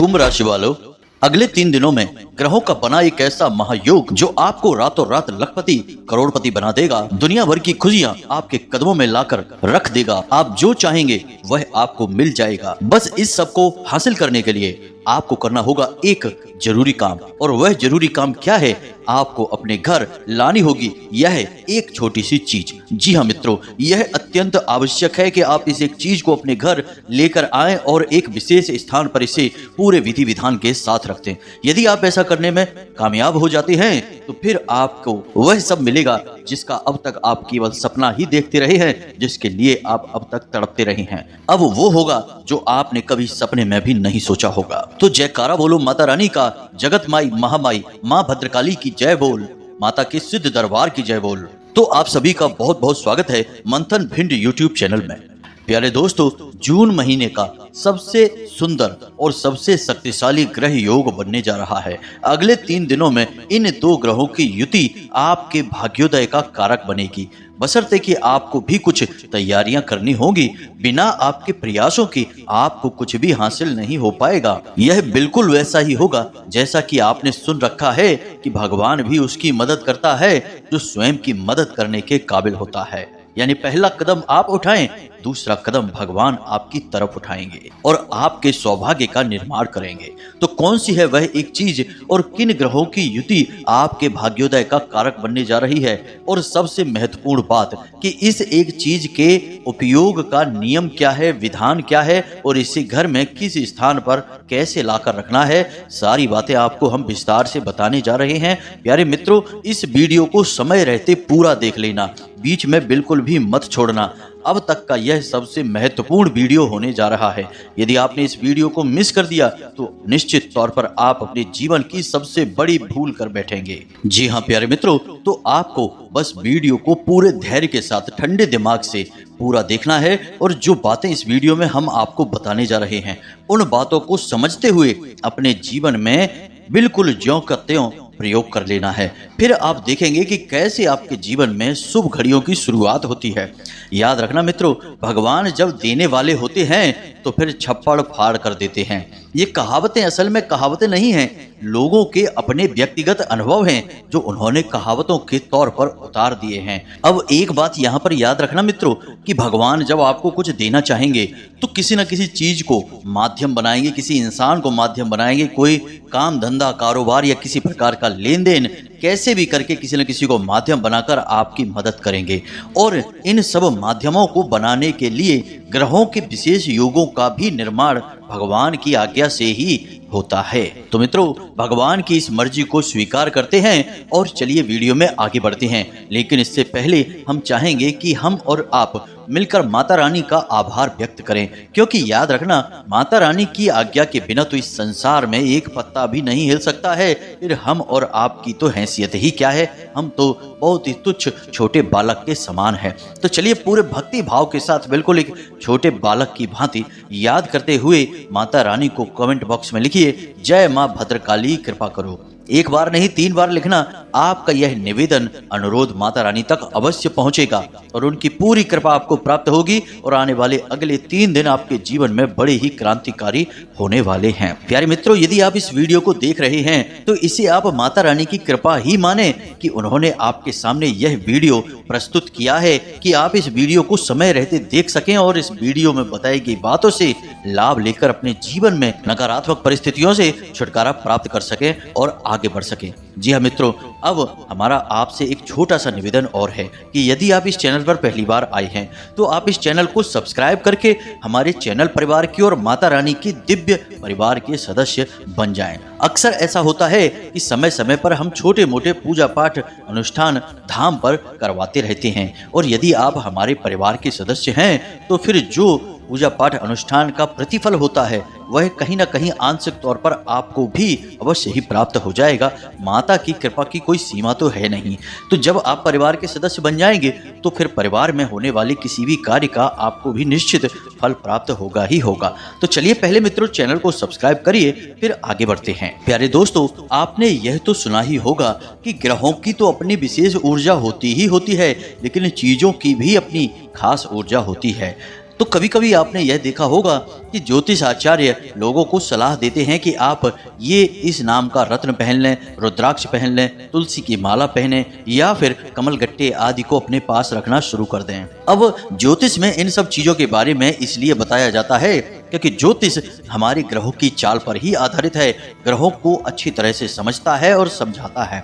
कुंभ राशि वालों, अगले 3 दिनों में ग्रहों का बना एक ऐसा महायोग जो आपको रातों रात लखपति करोड़पति बना देगा। दुनिया भर की खुशियां आपके कदमों में लाकर रख देगा। आप जो चाहेंगे वह आपको मिल जाएगा। बस इस सब को हासिल करने के लिए आपको करना होगा एक जरूरी काम, और वह जरूरी काम क्या है? आपको अपने घर लानी होगी यह एक छोटी सी चीज। जी हाँ मित्रों, यह अत्यंत आवश्यक है कि आप इस एक चीज को अपने घर लेकर आएं और एक विशेष स्थान पर इसे पूरे विधि विधान के साथ रख दें। यदि आप ऐसा करने में कामयाब हो जाते हैं तो फिर आपको वह सब मिलेगा जिसका अब तक आप केवल सपना ही देखते रहे हैं, जिसके लिए आप अब तक तड़पते रहे हैं। अब वो होगा जो आपने कभी सपने में भी नहीं सोचा होगा। तो जयकारा बोलो माता रानी का, जगत माई महामाई माँ भद्रकाली की जय बोल, माता के सिद्ध दरबार की जय बोल। तो आप सभी का बहुत बहुत स्वागत है मंथन भिंड यूट्यूब चैनल में। प्यारे दोस्तों, जून महीने का सबसे सुंदर और सबसे शक्तिशाली ग्रह योग बनने जा रहा है। अगले 3 दिनों में इन 2 ग्रहों की युति आपके भाग्योदय का कारक बनेगी, बशर्ते कि आपको भी कुछ तैयारियां करनी होगी। बिना आपके प्रयासों की आपको कुछ भी हासिल नहीं हो पाएगा। यह बिल्कुल वैसा ही होगा जैसा कि आपने सुन रखा है कि भगवान भी उसकी मदद करता है जो स्वयं की मदद करने के काबिल होता है। यानी पहला कदम आप उठाएं, दूसरा कदम भगवान आपकी तरफ उठाएंगे और आपके सौभाग्य का निर्माण करेंगे। तो कौन सी है वह एक चीज और किन ग्रहों की युति आपके भाग्योदय का कारक बनने जा रही है, और सबसे महत्वपूर्ण बात कि इस एक चीज के उपयोग का नियम क्या है, विधान क्या है, और इसे घर में किस स्थान पर कैसे लाकर रखना है, सारी बातें आपको हम विस्तार से बताने जा रहे हैं। प्यारे मित्रों, इस वीडियो को समय रहते पूरा देख लेना, बीच में बिल्कुल भी मत छोड़ना। अब तक का यह सबसे महत्वपूर्ण वीडियो होने जा रहा है। यदि आपने इस वीडियो को मिस कर दिया तो निश्चित तौर पर आप अपने जीवन की सबसे बड़ी भूल कर बैठेंगे। जी हाँ प्यारे मित्रों, तो आपको बस वीडियो को पूरे धैर्य के साथ त्ठंडे दिमाग से पूरा देखना है, और जो बातें इस वीडियो में हम आपको बताने जा रहे हैं उन बातों को समझते हुए अपने जीवन में बिल्कुल ज्यों का त्यों प्रयोग कर लेना है। फिर आप देखेंगे कि कैसे आपके जीवन में शुभ घड़ियों की शुरुआत होती है। याद रखना मित्रों, भगवान जब देने वाले होते हैं तो फिर छप्पड़ फाड़ कर देते हैं। ये कहावतें असल में कहावतें नहीं हैं, लोगों के अपने व्यक्तिगत अनुभव हैं जो उन्होंने कहावतों के तौर पर उतार दिए हैं। अब एक बात यहाँ पर याद रखना मित्रों कि भगवान जब आपको कुछ देना चाहेंगे तो किसी न किसी चीज को माध्यम बनाएंगे, किसी इंसान को माध्यम बनाएंगे। कोई काम धंधा कारोबार या किसी प्रकार का लेन देन कैसे भी करके किसी न किसी को माध्यम बनाकर आपकी मदद करेंगे, और इन सब माध्यमों को बनाने के लिए ग्रहों के विशेष योगों का भी निर्माण भगवान की आज्ञा से ही होता है। तो मित्रों, भगवान की इस मर्जी को स्वीकार करते हैं और चलिए वीडियो में आगे बढ़ते हैं। लेकिन इससे पहले हम चाहेंगे कि हम और आप मिलकर माता रानी का आभार व्यक्त करें, क्योंकि याद रखना माता रानी की आज्ञा के बिना तो इस संसार में एक पत्ता भी नहीं हिल सकता है। फिर हम और आपकी तो हैसियत ही क्या है, हम तो बहुत ही तुच्छ छोटे बालक के समान है। तो चलिए पूरे भक्ति भाव के साथ बिल्कुल एक छोटे बालक की भांति याद करते हुए माता रानी को कमेंट बॉक्स में लिखिए, जय माँ भद्रकाली कृपा करो। एक बार नहीं 3 बार लिखना। आपका यह निवेदन अनुरोध माता रानी तक अवश्य पहुंचेगा और उनकी पूरी कृपा आपको प्राप्त होगी, और आने वाले अगले 3 दिन आपके जीवन में बड़े ही क्रांतिकारी होने वाले हैं। प्यारे मित्रों, यदि आप इस वीडियो को देख रहे हैं तो इसे आप माता रानी की कृपा ही माने कि उन्होंने आपके सामने यह वीडियो प्रस्तुत किया है कि आप इस वीडियो को समय रहते देख सकें और इस वीडियो में बताई गई बातों से लाभ लेकर अपने जीवन में नकारात्मक परिस्थितियों से छुटकारा प्राप्त कर सकें और आगे बढ़ सके। जी हाँ मित्रों, अब हमारा आपसे एक छोटा सा निवेदन और है कि यदि आप इस चैनल पर पहली बार आए हैं तो आप इस चैनल को सब्सक्राइब करके हमारे चैनल परिवार की और माता रानी की दिव्य परिवार के सदस्य बन जाएं। अक्सर ऐसा होता है कि समय समय पर हम छोटे मोटे पूजा पाठ अनुष्ठान धाम पर करवाते रहते हैं, और यदि आप हमारे परिवार के सदस्य हैं तो फिर जो पूजा पाठ अनुष्ठान का प्रतिफल होता है वह कहीं ना कहीं आंशिक तौर पर आपको भी अवश्य ही प्राप्त हो जाएगा। माता की कृपा की कोई सीमा तो है नहीं। तो जब आप परिवार के सदस्य बन जाएंगे तो फिर परिवार में होने वाले किसी भी कार्य का आपको भी निश्चित फल प्राप्त होगा ही होगा। तो चलिए पहले मित्रों चैनल को सब्सक्राइब करिए, फिर आगे बढ़ते हैं। प्यारे दोस्तों, आपने यह तो सुना ही होगा कि ग्रहों की तो अपनी विशेष ऊर्जा होती ही होती है, लेकिन चीजों की भी अपनी खास ऊर्जा होती है। तो कभी कभी आपने यह देखा होगा कि ज्योतिष आचार्य लोगों को सलाह देते हैं कि आप ये इस नाम का रत्न पहन लें, रुद्राक्ष पहन लें, तुलसी की माला पहने या फिर कमल गट्टे आदि को अपने पास रखना शुरू कर दें। अब ज्योतिष में इन सब चीजों के बारे में इसलिए बताया जाता है क्योंकि ज्योतिष हमारे ग्रहों की चाल पर ही आधारित है, ग्रहों को अच्छी तरह से समझता है और समझाता है।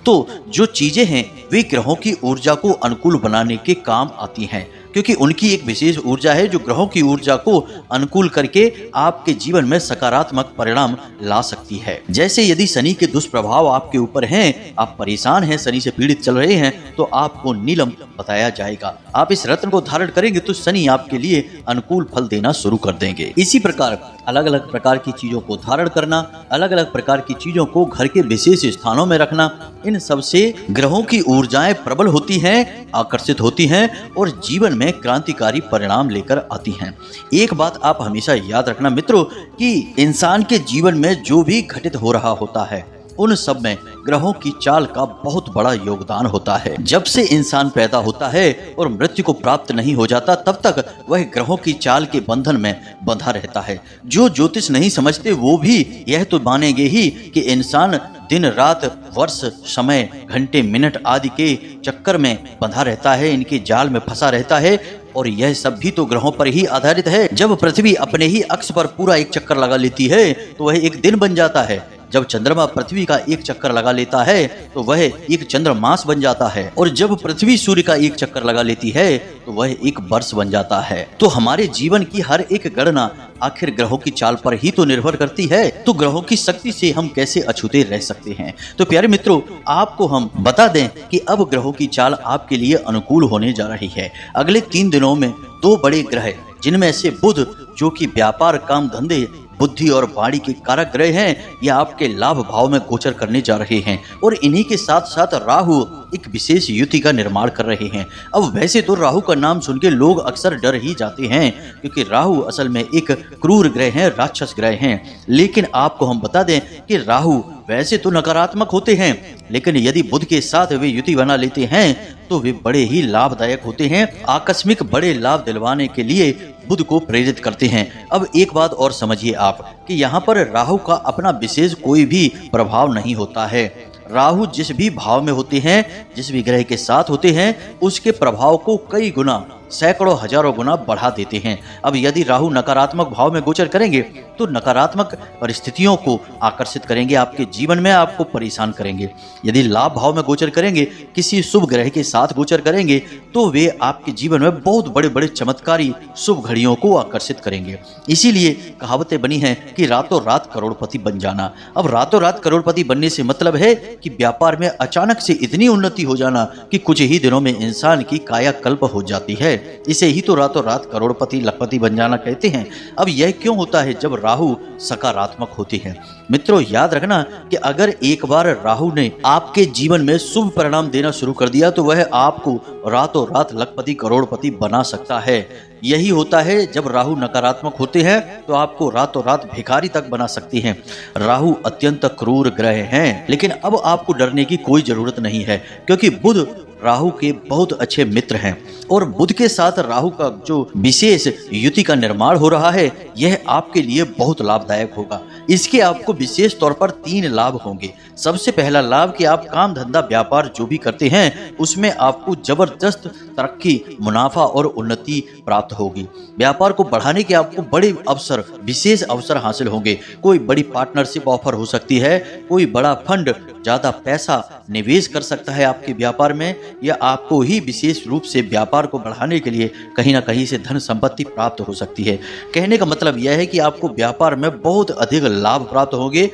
तो जो चीजें हैं वे ग्रहों की ऊर्जा को अनुकूल बनाने के काम आती हैं, क्योंकि उनकी एक विशेष ऊर्जा है जो ग्रहों की ऊर्जा को अनुकूल करके आपके जीवन में सकारात्मक परिणाम ला सकती है। जैसे यदि शनि के दुष्प्रभाव आपके ऊपर हैं, आप परेशान हैं, शनि से पीड़ित चल रहे हैं, तो आपको नीलम बताया जाएगा। आप इस रत्न को धारण करेंगे तो शनि आपके लिए अनुकूल फल देना शुरू कर देंगे। इसी प्रकार अलग अलग प्रकार की चीजों को धारण करना, अलग अलग प्रकार की चीजों को घर के विशेष स्थानों में रखना, इन सबसे ग्रहों की ऊर्जाएं प्रबल होती हैं, आकर्षित होती हैं और जीवन में क्रांतिकारी परिणाम लेकर आती हैं। एक बात आप हमेशा याद रखना मित्रों कि इंसान के जीवन में जो भी घटित हो रहा होता है उन सब में ग्रहों की चाल का बहुत बड़ा योगदान होता है। जब से इंसान पैदा होता है और मृत्यु को प्राप्त नहीं हो जाता तब तक वह ग्रहों की चाल के बंधन में बंधा रहता है। जो ज्योतिष नहीं समझते वो भी यह तो मानेंगे ही कि इंसान दिन रात वर्ष समय घंटे मिनट आदि के चक्कर में बंधा रहता है, इनके जाल में फंसा रहता है और यह सब भी तो ग्रहों पर ही आधारित है। जब पृथ्वी अपने ही अक्ष पर पूरा एक चक्कर लगा लेती है तो वह एक दिन बन जाता है। जब चंद्रमा पृथ्वी का एक चक्कर लगा लेता है तो वह एक चंद्रमास बन जाता है और जब पृथ्वी सूर्य का एक चक्कर लगा लेती है तो वह एक वर्ष बन जाता है। तो हमारे जीवन की हर एक गणना आखिर ग्रहों की चाल पर ही तो निर्भर करती है। तो ग्रहों की शक्ति से हम कैसे अछूते रह सकते हैं। तो प्यारे मित्रों, आपको हम बता दें कि अब ग्रहों की चाल आपके लिए अनुकूल होने जा रही है। अगले 3 दिनों में 2 बड़े ग्रह, जिनमें से बुध जो कि व्यापार, काम धंधे, बुद्धि और वाणी के कारक ग्रह हैं, ये आपके लाभ भाव में गोचर करने जा रहे हैं और इन्हीं के साथ साथ राहु एक विशेष युति का निर्माण कर रहे हैं। अब वैसे तो राहु का नाम सुन के लोग अक्सर डर ही जाते हैं क्योंकि राहु असल में एक क्रूर ग्रह है, राक्षस ग्रह हैं। लेकिन आपको हम बता दें कि राहु वैसे तो नकारात्मक होते हैं, लेकिन यदि बुध के साथ वे युति बना लेते हैं तो वे बड़े ही लाभदायक होते हैं। आकस्मिक बड़े लाभ दिलवाने के लिए बुध को प्रेरित करते हैं। अब एक बात और समझिए आप कि यहाँ पर राहु का अपना विशेष कोई भी प्रभाव नहीं होता है। राहु जिस भी भाव में होते हैं, जिस भी ग्रह के साथ होते हैं, उसके प्रभाव को कई गुना, सैकड़ों हजारों गुना बढ़ा देते हैं। अब यदि राहु नकारात्मक भाव में गोचर करेंगे तो नकारात्मक परिस्थितियों को आकर्षित करेंगे आपके जीवन में, आपको परेशान करेंगे। यदि लाभ भाव में गोचर करेंगे, किसी शुभ ग्रह के साथ गोचर करेंगे तो वे आपके जीवन में बहुत बड़े बड़े चमत्कारी शुभ घड़ियों को आकर्षित करेंगे। इसीलिए कहावतें बनी हैं कि रातों रात करोड़पति बन जाना। अब रातों रात करोड़पति बनने से मतलब है कि व्यापार में अचानक से इतनी उन्नति हो जाना कि कुछ ही दिनों में इंसान की कायाकल्प हो जाती है। इसे ही तो रातों रात करोड़पति लखपति बन जाना कहते हैं। अब यह क्यों होता है जब राहु सकारात्मक होती है। मित्रों, याद रखना कि अगर एक बार राहु ने आपके जीवन में शुभ परिणाम देना शुरू कर दिया तो वह आपको रातों रात लखपति करोड़पति बना सकता है। यही होता है जब राहु नकारात्मक होते हैं तो आपको रातों रात भिखारी तक बना सकती हैं। राहु अत्यंत क्रूर ग्रह हैं, लेकिन अब आपको डरने की कोई जरूरत नहीं है क्योंकि बुध राहु के बहुत अच्छे मित्र हैं और बुध के साथ राहु का जो विशेष युति का निर्माण हो रहा है यह आपके लिए बहुत लाभदायक होगा। इसके आपको विशेष तौर पर 3 लाभ होंगे। सबसे पहला लाभ कि आप काम धंधा व्यापार जो भी करते हैं उसमें आपको जबरदस्त तरक्की, मुनाफा और उन्नति प्राप्त होगी। व्यापार को बढ़ाने के आपको बड़े अवसर, विशेष अवसर हासिल होंगे। कोई बड़ी पार्टनरशिप ऑफर हो सकती है, कोई बड़ा फंड ज्यादा पैसा निवेश कर सकता है आपके व्यापार में, या आपको ही विशेष रूप से व्यापार को बढ़ाने के लिए कहीं ना कहीं से धन संपत्ति प्राप्त हो सकती है। कहने का मतलब यह है कि आपको व्यापार में बहुत अधिक लाभ प्राप्त होंगे,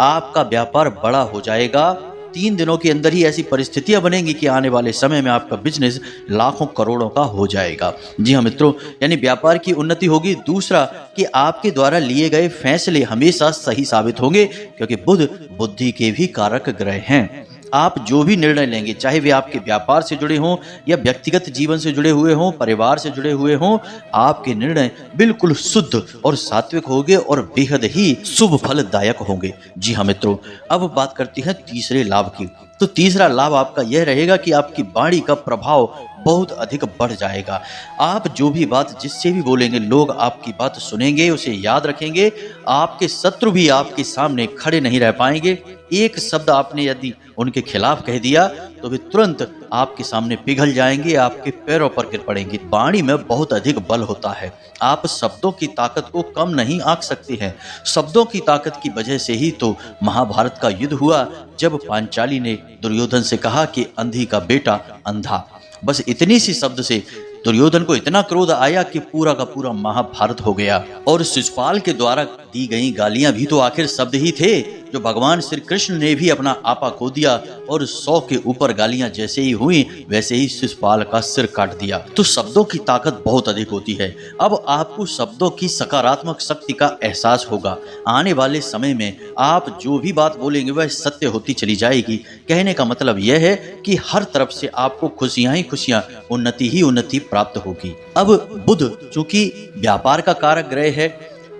आपका व्यापार बड़ा हो जाएगा। 3 दिनों के अंदर ही ऐसी परिस्थितियां बनेंगी कि आने वाले समय में आपका बिजनेस लाखों करोड़ों का हो जाएगा। जी हाँ मित्रों, यानी व्यापार की उन्नति होगी। दूसरा कि आपके द्वारा लिए गए फैसले हमेशा सही साबित होंगे क्योंकि बुध बुद्धि के भी कारक ग्रह हैं। आप जो भी निर्णय लेंगे, चाहे वे आपके व्यापार से जुड़े हों या व्यक्तिगत जीवन से जुड़े हुए हों, परिवार से जुड़े हुए हों, आपके निर्णय बिल्कुल शुद्ध और सात्विक होंगे और बेहद ही शुभ फलदायक होंगे। जी हाँ मित्रों, अब बात करते हैं तीसरे लाभ की। तो तीसरा लाभ आपका यह रहेगा कि आपकी वाणी का प्रभाव बहुत अधिक बढ़ जाएगा। आप जो भी बात जिससे भी बोलेंगे, लोग आपकी बात सुनेंगे, उसे याद रखेंगे। आपके शत्रु भी आपके सामने खड़े नहीं रह पाएंगे। एक शब्द आपने यदि उनके खिलाफ कह दिया तो वे तुरंत आपके सामने पिघल जाएंगे, आपके पैरों पर गिर पड़ेंगे। वाणी में बहुत अधिक बल होता है। आप शब्दों की ताकत को कम नहीं आंक सकते हैं। शब्दों की ताकत की वजह से ही तो महाभारत का युद्ध हुआ, जब पांचाली ने दुर्योधन से कहा कि अंधी का बेटा अंधा। बस इतनी सी शब्द से दुर्योधन को इतना क्रोध आया कि पूरा का पूरा महाभारत हो गया। और शिशुपाल के द्वारा दी गई गालियां भी तो आखिर शब्द ही थे, जो भगवान श्री कृष्ण ने भी अपना आपा खो दिया और 100 के ऊपर गालियां जैसे ही हुई वैसे ही शिशुपाल का सिर काट दिया। तो शब्दों की ताकत बहुत अधिक होती है। अब आपको शब्दों की सकारात्मक शक्ति का एहसास होगा। आने वाले समय में आप जो भी बात बोलेंगे वह सत्य होती चली जाएगी। कहने का मतलब यह है कि हर तरफ से आपको खुशियां ही खुशियां, उन्नति ही उन्नति प्राप्त होगी। अब बुध चूंकि व्यापार का कारक ग्रह है,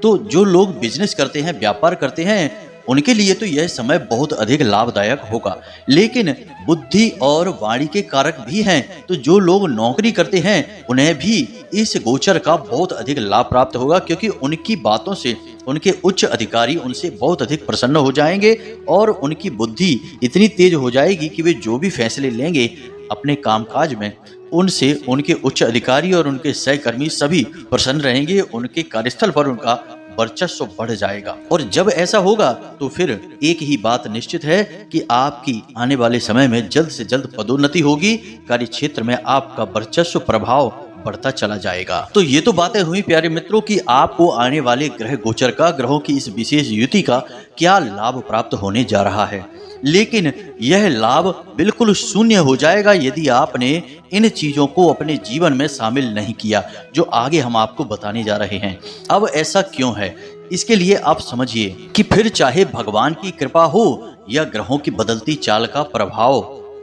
तो जो लोग बिजनेस करते हैं, व्यापार करते हैं, उनके लिए तो यह समय बहुत अधिक लाभदायक होगा। लेकिन बुद्धि और वाणी के कारक भी हैं, तो जो लोग नौकरी करते हैं उन्हें भी इस गोचर का बहुत अधिक लाभ प्राप्त होगा, क्योंकि उनकी बातों से उनके उच्च अधिकारी उनसे बहुत अधिक प्रसन्न हो जाएंगे और उनकी बुद्धि इतनी तेज हो जाएगी कि वे जो भी फैसले लेंगे अपने कामकाज में, उनसे उनके उच्च अधिकारी और उनके सहकर्मी सभी प्रसन्न रहेंगे। उनके कार्यस्थल पर उनका वर्चस्व बढ़ जाएगा। और जब ऐसा होगा तो फिर एक ही बात निश्चित है कि आपकी आने वाले समय में जल्द से जल्द पदोन्नति होगी। कार्य क्षेत्र में आपका वर्चस्व प्रभाव बढ़ता चला जाएगा। तो ये तो बातें हुई प्यारे मित्रों कि आपको आने वाले ग्रह गोचर का, ग्रहों की इस विशेष युति का क्या लाभ प्राप्त होने जा रहा है। लेकिन यह लाभ बिल्कुल शून्य हो जाएगा यदि आपने इन चीजों को अपने जीवन में शामिल नहीं किया, जो आगे हम आपको बताने जा रहे हैं। अब ऐसा क्यों है, इसके लिए आप समझिए कि फिर चाहे भगवान की कृपा हो या ग्रहों की बदलती चाल का प्रभाव,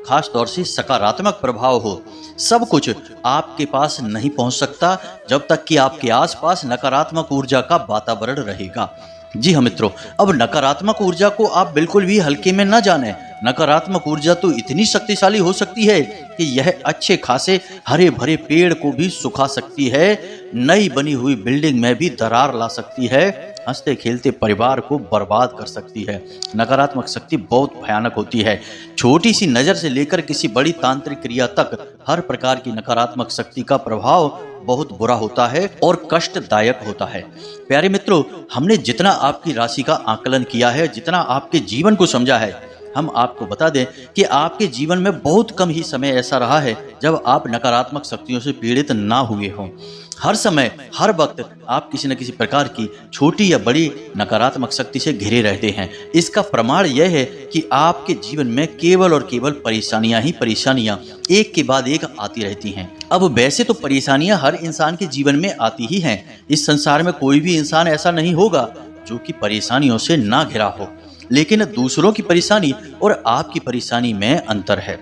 खास तौर से सकारात्मक प्रभाव हो, सब कुछ आपके पास नहीं पहुंच सकता जब तक कि आपके आसपास नकारात्मक ऊर्जा का वातावरण रहेगा। जी हाँ मित्रों, अब नकारात्मक ऊर्जा को आप बिल्कुल भी हल्के में न जानें। नकारात्मक ऊर्जा तो इतनी शक्तिशाली हो सकती है कि यह अच्छे खासे हरे भरे पेड़ को भी सुखा सकती है, नई बनी हुई बिल्डिंग में भी दरार ला सकती है, हंसते खेलते परिवार को बर्बाद कर सकती है। नकारात्मक शक्ति बहुत भयानक होती है। छोटी सी नज़र से लेकर किसी बड़ी तांत्रिक क्रिया तक हर प्रकार की नकारात्मक शक्ति का प्रभाव बहुत बुरा होता है और कष्टदायक होता है। प्यारे मित्रों, हमने जितना आपकी राशि का आकलन किया है, जितना आपके जीवन को समझा है, हम आपको बता दें कि आपके जीवन में बहुत कम ही समय ऐसा रहा है जब आप नकारात्मक शक्तियों से पीड़ित ना हुए हों। हर समय, हर वक्त आप किसी न किसी प्रकार की छोटी या बड़ी नकारात्मक शक्ति से घिरे रहते हैं। इसका प्रमाण यह है कि आपके जीवन में केवल और केवल परेशानियां ही परेशानियां एक के बाद एक आती रहती हैं। अब वैसे तो परेशानियां हर इंसान के जीवन में आती ही हैं। इस संसार में कोई भी इंसान ऐसा नहीं होगा जो कि परेशानियों से ना घिरा हो। लेकिन दूसरों की परेशानी और आपकी परेशानी में अंतर है।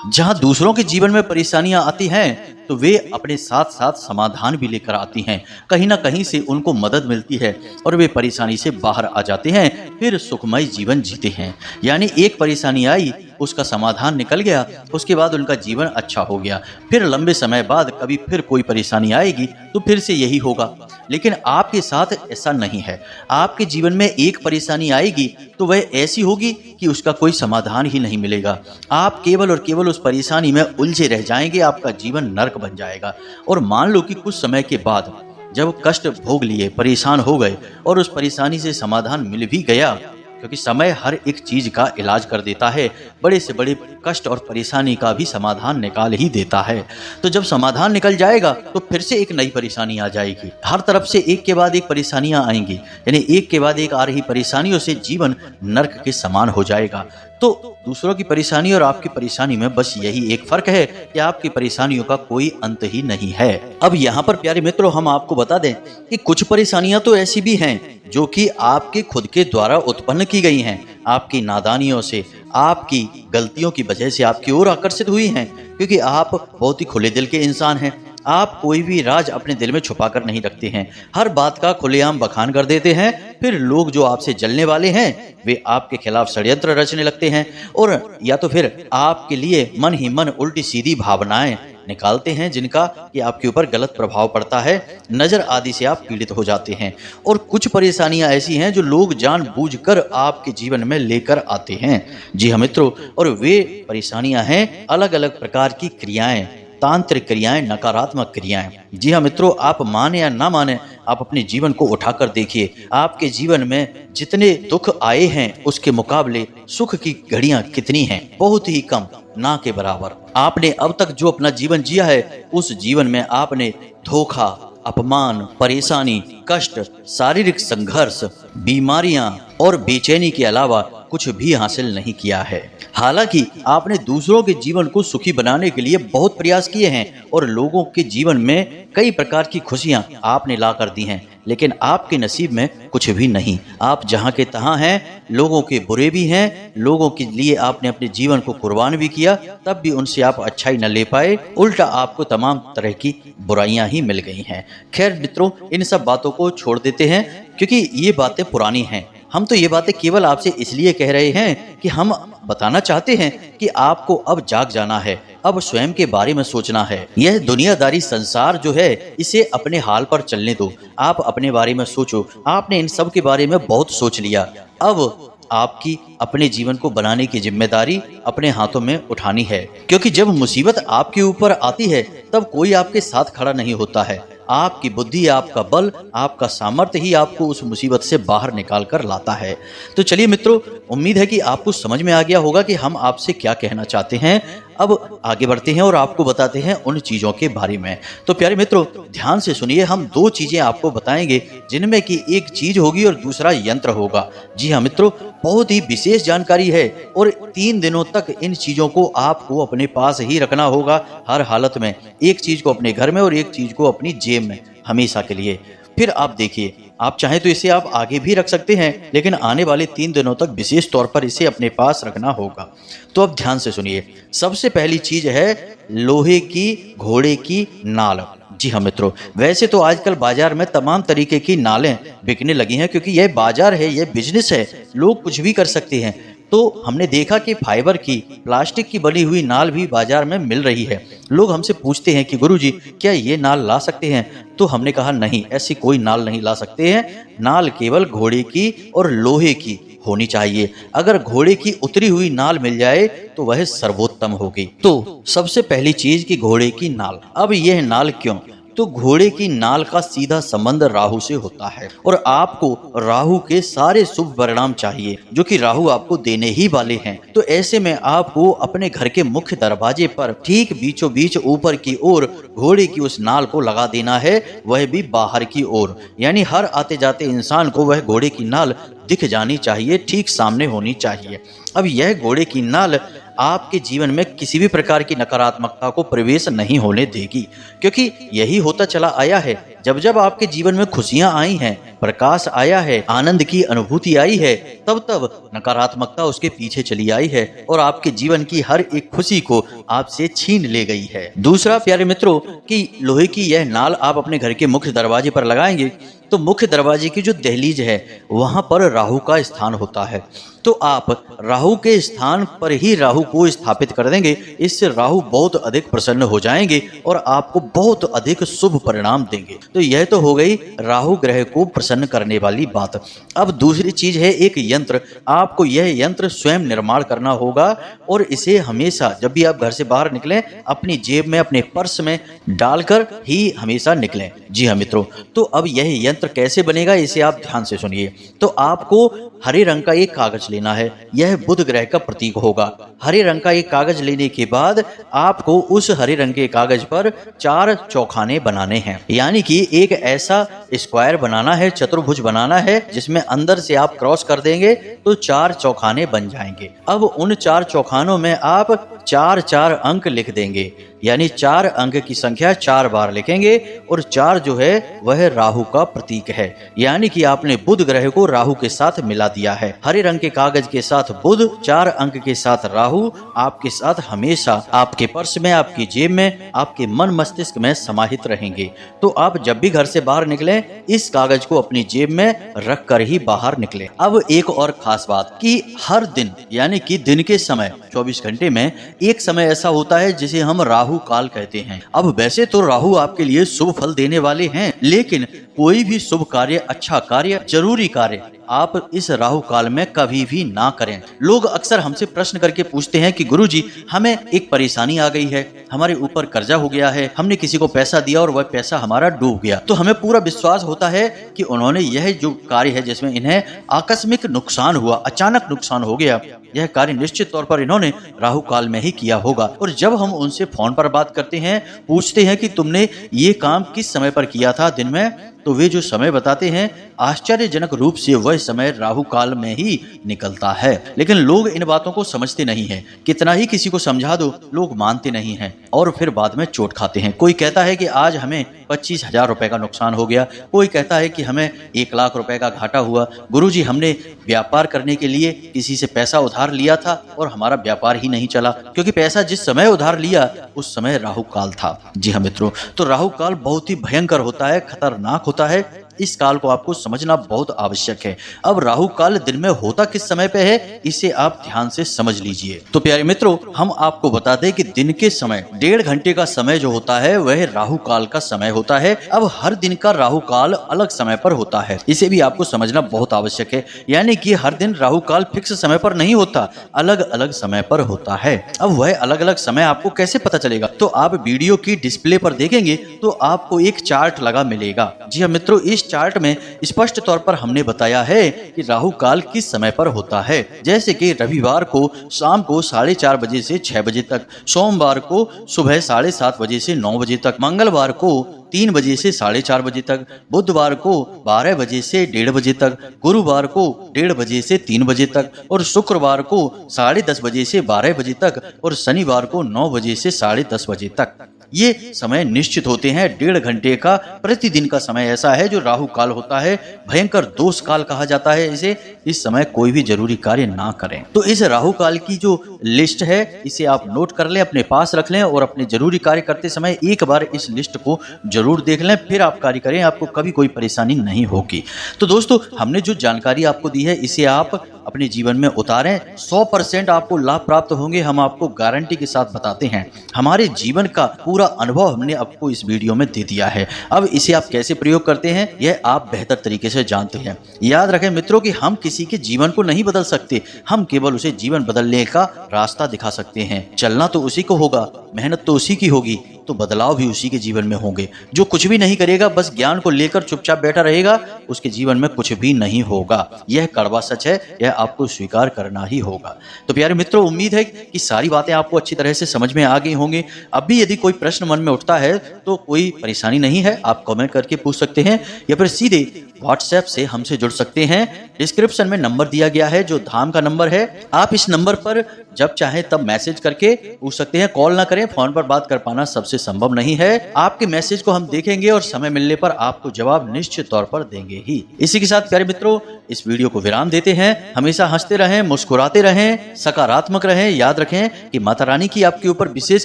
जहां दूसरों के जीवन में परेशानियां आती हैं तो वे अपने साथ साथ समाधान भी लेकर आती हैं। कहीं ना कहीं से उनको मदद मिलती है और वे परेशानी से बाहर आ जाते हैं, फिर सुखमय जीवन जीते हैं। यानी एक परेशानी आई, उसका समाधान निकल गया, उसके बाद उनका जीवन अच्छा हो गया। फिर लंबे समय बाद कभी फिर कोई परेशानी आएगी तो फिर से यही होगा। लेकिन आपके साथ ऐसा नहीं है। आपके जीवन में एक परेशानी आएगी तो वह ऐसी होगी कि उसका कोई समाधान ही नहीं मिलेगा। आप केवल और केवल उस परेशानी में उलझे रह जाएंगे, आपका जीवन नर्क बन जाएगा। और मान लो कि कुछ समय के बाद जब कष्ट भोग लिए, परेशान हो गए और उस परेशानी से समाधान मिल भी गया, क्योंकि समय हर एक चीज का इलाज कर देता है, बड़े से बड़े कष्ट और परेशानी का भी समाधान निकाल ही देता है। तो जब समाधान निकल जाएगा तो फिर से एक नई परेशानी आ जाएगी। हर तरफ से एक के बाद एक परेशानियां आएंगी, यानी एक के बाद एक आ रही परेशानियों से जीवन नर्क के समान हो जाएगा। तो दूसरों की परेशानी और आपकी परेशानी में बस यही एक फर्क है कि आपकी परेशानियों का कोई अंत ही नहीं है। अब यहाँ पर प्यारे मित्रों, हम आपको बता दें कि कुछ परेशानियां तो ऐसी भी हैं जो कि आपके खुद के द्वारा उत्पन्न की गई हैं, आपकी नादानियों से, आपकी गलतियों की वजह से आपकी ओर आकर्षित हुई हैं, क्योंकि आप बहुत ही खुले दिल के इंसान हैं। आप कोई भी राज अपने दिल में छुपा कर नहीं रखते हैं, हर बात का खुलेआम बखान कर देते हैं। फिर लोग जो आपसे जलने वाले हैं वे आपके खिलाफ षड्यंत्र रचने लगते हैं और या तो फिर आपके लिए मन ही मन उल्टी सीधी भावनाएं निकालते हैं जिनका कि आपके ऊपर गलत प्रभाव पड़ता है, नजर आदि से आप पीड़ित हो जाते हैं। और कुछ परेशानियां ऐसी हैं जो लोग जानबूझकर आपके जीवन में लेकर आते हैं। जी हाँ मित्रों, और वे परेशानियां हैं अलग अलग प्रकार की क्रियाएं, तांत्रिक क्रियाएं, नकारात्मक क्रियाएं। जी हाँ मित्रों, आप माने या ना माने, आप अपने जीवन को उठाकर देखिए। आपके जीवन में जितने दुख आए हैं उसके मुकाबले सुख की घड़ियां कितनी हैं? बहुत ही कम, ना के बराबर। आपने अब तक जो अपना जीवन जिया है उस जीवन में आपने धोखा, अपमान, परेशानी, कष्ट, शारीरिक संघर्ष, बीमारियां और बेचैनी के अलावा कुछ भी हासिल नहीं किया है। हालांकि आपने दूसरों के जीवन को सुखी बनाने के लिए बहुत प्रयास किए हैं और लोगों के जीवन में कई प्रकार की खुशियां आपने ला कर दी हैं, लेकिन आपके नसीब में कुछ भी नहीं। आप जहां के तहां हैं, लोगों के बुरे भी हैं, लोगों के लिए आपने अपने जीवन को कुर्बान भी किया, तब भी उनसे आप अच्छाई न ले पाए, उल्टा आपको तमाम तरह की बुराइयां ही मिल गई हैं। खैर मित्रों, इन सब बातों को छोड़ देते हैं क्योंकि ये बातें पुरानी हैं। हम तो ये बातें केवल आपसे इसलिए कह रहे हैं कि हम बताना चाहते हैं कि आपको अब जाग जाना है, अब स्वयं के बारे में सोचना है। यह दुनियादारी संसार जो है इसे अपने हाल पर चलने दो, आप अपने बारे में सोचो। आपने इन सब के बारे में बहुत सोच लिया, अब आपकी अपने जीवन को बनाने की जिम्मेदारी अपने हाथों में उठानी है, क्योंकि जब मुसीबत आपके ऊपर आती है तब कोई आपके साथ खड़ा नहीं होता है। आपकी बुद्धि, आपका बल, आपका सामर्थ्य ही आपको उस मुसीबत से बाहर निकाल कर लाता है। तो चलिए मित्रों, उम्मीद है कि आपको समझ में आ गया होगा कि हम आपसे क्या कहना चाहते हैं। अब आगे बढ़ते हैं और आपको बताते हैं उन चीजों के बारे में। तो प्यारे मित्रों, ध्यान से सुनिए, हम दो चीजें आपको बताएंगे जिनमें कि एक चीज होगी और दूसरा यंत्र होगा। जी हाँ मित्रों, बहुत ही विशेष जानकारी है और 3 दिनों तक इन चीजों को आपको अपने पास ही रखना होगा हर हालत में। एक चीज को अपने घर में और एक चीज को अपनी जेब में, हमेशा के लिए। फिर आप देखिए, आप चाहें तो इसे आप आगे भी रख सकते हैं, लेकिन आने वाले 3 दिनों तक विशेष तौर पर इसे अपने पास रखना होगा। तो अब ध्यान से सुनिए, सबसे पहली चीज है लोहे की घोड़े की नाल। जी हाँ मित्रों, वैसे तो आजकल बाजार में तमाम तरीके की नालें बिकने लगी हैं, क्योंकि यह बाजार है, यह बिजनेस है, लोग कुछ भी कर सकते हैं। तो हमने देखा कि फाइबर की, प्लास्टिक की बनी हुई नाल भी बाजार में मिल रही है। लोग हमसे पूछते हैं कि गुरुजी क्या ये नाल ला सकते हैं? तो हमने कहा नहीं, ऐसी कोई नाल नहीं ला सकते हैं। नाल केवल घोड़े की और लोहे की होनी चाहिए। अगर घोड़े की उतरी हुई नाल मिल जाए तो वह सर्वोत्तम होगी। तो सबसे पहली चीज की घोड़े की नाल। अब यह नाल क्यों? तो घोड़े की नाल का सीधा संबंध राहु से होता है और आपको राहु के सारे शुभ परिणाम चाहिए जो कि राहु आपको देने ही वाले हैं। तो ऐसे में आपको अपने घर के मुख्य दरवाजे पर ठीक बीचों बीच ऊपर की ओर घोड़े की उस नाल को लगा देना है, वह भी बाहर की ओर। यानी हर आते जाते इंसान को वह घोड़े की नाल दिख जानी चाहिए, ठीक सामने होनी चाहिए। अब यह घोड़े की नाल आपके जीवन में किसी भी प्रकार की नकारात्मकता को प्रवेश नहीं होने देगी, क्योंकि यही होता चला आया है। जब जब आपके जीवन में खुशियां आई हैं, प्रकाश आया है, आनंद की अनुभूति आई है, तब तब नकारात्मकता उसके पीछे चली आई है और आपके जीवन की हर एक खुशी को आपसे छीन ले गई है। दूसरा प्यारे मित्रों, कि लोहे की यह नाल आप अपने घर के मुख्य दरवाजे पर लगाएंगे तो मुख्य दरवाजे की जो दहलीज है वहां पर राहु का स्थान होता है। तो आप राहु के स्थान पर ही राहु को स्थापित कर देंगे। इससे राहु बहुत अधिक प्रसन्न हो जाएंगे और आपको बहुत अधिक शुभ परिणाम देंगे। तो यह तो हो गई राहु ग्रह को प्रसन्न करने वाली बात। अब दूसरी चीज है एक यंत्र। आपको यह यंत्र स्वयं निर्माण करना होगा और इसे हमेशा जब भी आप घर से बाहर निकलें अपनी जेब में, अपने पर्स में डालकर ही हमेशा निकलें। जी हाँ मित्रों, तो अब यह यंत्र कैसे बनेगा इसे आप ध्यान से सुनिए। तो आपको हरे रंग का एक कागज लेना है, यह बुध ग्रह का प्रतीक होगा। हरे रंग का एक कागज लेने के बाद आपको उस हरे रंग के कागज पर 4 चौखाने बनाने हैं, यानी कि एक ऐसा स्क्वायर बनाना है, चतुर्भुज बनाना है, जिसमें अंदर से आप क्रॉस कर देंगे तो 4 चौखाने बन जाएंगे। अब उन 4 चौखानों में आप 4-4 अंक लिख देंगे, यानी 4 अंक की संख्या 4 बार लिखेंगे और 4 जो है वह राहु का प्रतीक है, यानी कि आपने बुध ग्रह को राहु के साथ मिला दिया है। हरे रंग के कागज के साथ बुध, 4 अंक के साथ राहु आपके साथ हमेशा आपके पर्स में, आपकी जेब में, आपके मन मस्तिष्क में समाहित रहेंगे। तो आप जब भी घर से बाहर निकलें इस कागज को अपनी जेब में रख कर ही बाहर निकलें। अब एक और खास बात कि हर दिन, यानी कि दिन के समय 24 घंटे में एक समय ऐसा होता है जिसे हम राहु राहु काल कहते हैं। अब वैसे तो राहु आपके लिए शुभ फल देने वाले हैं, लेकिन कोई भी शुभ कार्य, अच्छा कार्य, जरूरी कार्य आप इस राहु काल में कभी भी ना करें। लोग अक्सर हमसे प्रश्न करके पूछते हैं कि गुरुजी, हमें एक परेशानी आ गई है, हमारे ऊपर कर्जा हो गया है, हमने किसी को पैसा दिया और वह पैसा हमारा डूब गया। तो हमें पूरा विश्वास होता है कि उन्होंने यह जो कार्य है जिसमें इन्हें आकस्मिक नुकसान हुआ, अचानक नुकसान हो गया, यह कार्य निश्चित तौर पर इन्होंने राहु काल में ही किया होगा। और जब हम उनसे फोन पर बात करते हैं, पूछते हैं कि तुमने ये काम किस समय पर किया था दिन में, तो वे जो समय बताते हैं आश्चर्यजनक रूप से वह समय राहु काल में ही निकलता है। लेकिन लोग इन बातों को समझते नहीं हैं। कितना ही किसी को समझा दो, लोग मानते नहीं हैं और फिर बाद में चोट खाते हैं। कोई कहता है कि आज हमें 25,000 रुपए का नुकसान हो गया, कोई कहता है कि हमें 1 लाख रुपए का घाटा हुआ। गुरुजी, हमने व्यापार करने के लिए किसी से पैसा उधार लिया था और हमारा व्यापार ही नहीं चला, क्योंकि पैसा जिस समय उधार लिया उस समय राहु काल था। जी हाँ मित्रों, तो राहु काल बहुत ही भयंकर होता है, खतरनाक होता है। इस काल को आपको समझना बहुत आवश्यक है। अब राहु काल दिन में होता किस समय पे है, इसे आप ध्यान से समझ लीजिए। तो प्यारे मित्रों, हम आपको बता दें कि दिन के समय 1.5 घंटे का समय जो होता है वह राहु काल का समय होता है। अब हर दिन का राहु काल अलग समय पर होता है, इसे भी आपको समझना बहुत आवश्यक है। यानी कि हर दिन राहु काल फिक्स समय पर नहीं होता, अलग अलग समय पर होता है। अब वह अलग अलग समय आपको कैसे पता चलेगा, तो आप वीडियो की डिस्प्ले पर देखेंगे तो आपको एक चार्ट लगा मिलेगा। जी हाँ मित्रों, इस चार्ट में स्पष्ट तौर पर हमने बताया है कि राहु काल किस समय पर होता है। जैसे कि रविवार को शाम को 4:30 बजे से 6 बजे तक, सोमवार को सुबह 7:30 बजे से 9 बजे तक, मंगलवार को 3 बजे से 4:30 बजे तक, बुधवार को 12 बजे से 1:30 बजे तक, गुरुवार को 1:30 बजे से 3 बजे तक और शुक्रवार को 10:30 बजे से 12 बजे तक और शनिवार को 9 बजे से 10:30 बजे तक। ये समय निश्चित होते हैं। 1.5 घंटे का प्रतिदिन का समय ऐसा है जो राहु काल होता है। भयंकर दोष काल कहा जाता है इसे। इस समय कोई भी जरूरी कार्य ना करें। तो इस राहु काल की जो लिस्ट है इसे आप नोट कर लें, अपने पास रख लें और अपने जरूरी कार्य करते समय एक बार इस लिस्ट को जरूर देख लें, फिर आप कार्य करें, आपको कभी कोई परेशानी नहीं होगी। तो दोस्तों, हमने जो जानकारी आपको दी है इसे आप अपने जीवन में उतारें, 100% आपको लाभ प्राप्त होंगे। हम आपको गारंटी के साथ बताते हैं। हमारे जीवन का पूरा अनुभव हमने आपको इस वीडियो में दे दिया है। अब इसे आप कैसे प्रयोग करते हैं यह आप बेहतर तरीके से जानते हैं। याद रखें मित्रों कि हम किसी के जीवन को नहीं बदल सकते, हम केवल उसे जीवन बदलने का रास्ता दिखा सकते हैं। चलना तो उसी को होगा, मेहनत तो उसी की होगी, तो बदलाव भी उसी के जीवन में होंगे। जो कुछ भी नहीं करेगा, बस ज्ञान को लेकर चुपचाप बैठा रहेगा, उसके जीवन में कुछ भी नहीं होगा। यह कड़वा सच है, यह आपको स्वीकार करना ही होगा। तो प्यारे मित्रों, उम्मीद है कि सारी बातें आपको अच्छी तरह से समझ में आ गई होंगी। अब भी यदि कोई प्रश्न मन में उठता है तो कोई परेशानी नहीं है, आप कमेंट करके पूछ सकते हैं या फिर सीधे व्हाट्सएप से हमसे जुड़ सकते हैं। डिस्क्रिप्शन में नंबर दिया गया है जो धाम का नंबर है। आप इस नंबर पर जब चाहें तब मैसेज करके पूछ सकते हैं। कॉल ना करें, फोन पर बात कर पाना सबसे संभव नहीं है। आपके मैसेज को हम देखेंगे और समय मिलने पर आपको जवाब निश्चित तौर पर देंगे ही। इसी के साथ प्यारे मित्रों, इस वीडियो को विराम देते हैं। हमेशा हंसते रहें, मुस्कुराते रहें, सकारात्मक रहें। याद रखें कि माता रानी की आपके ऊपर विशेष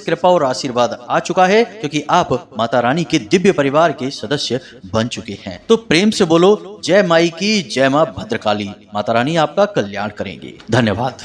कृपा और आशीर्वाद आ चुका है, क्योंकि आप माता रानी के दिव्य परिवार के सदस्य बन चुके हैं। तो प्रेम से बोलो जय माई की, जय मां भद्रकाली। माता रानी आपका कल्याण करेंगे। धन्यवाद।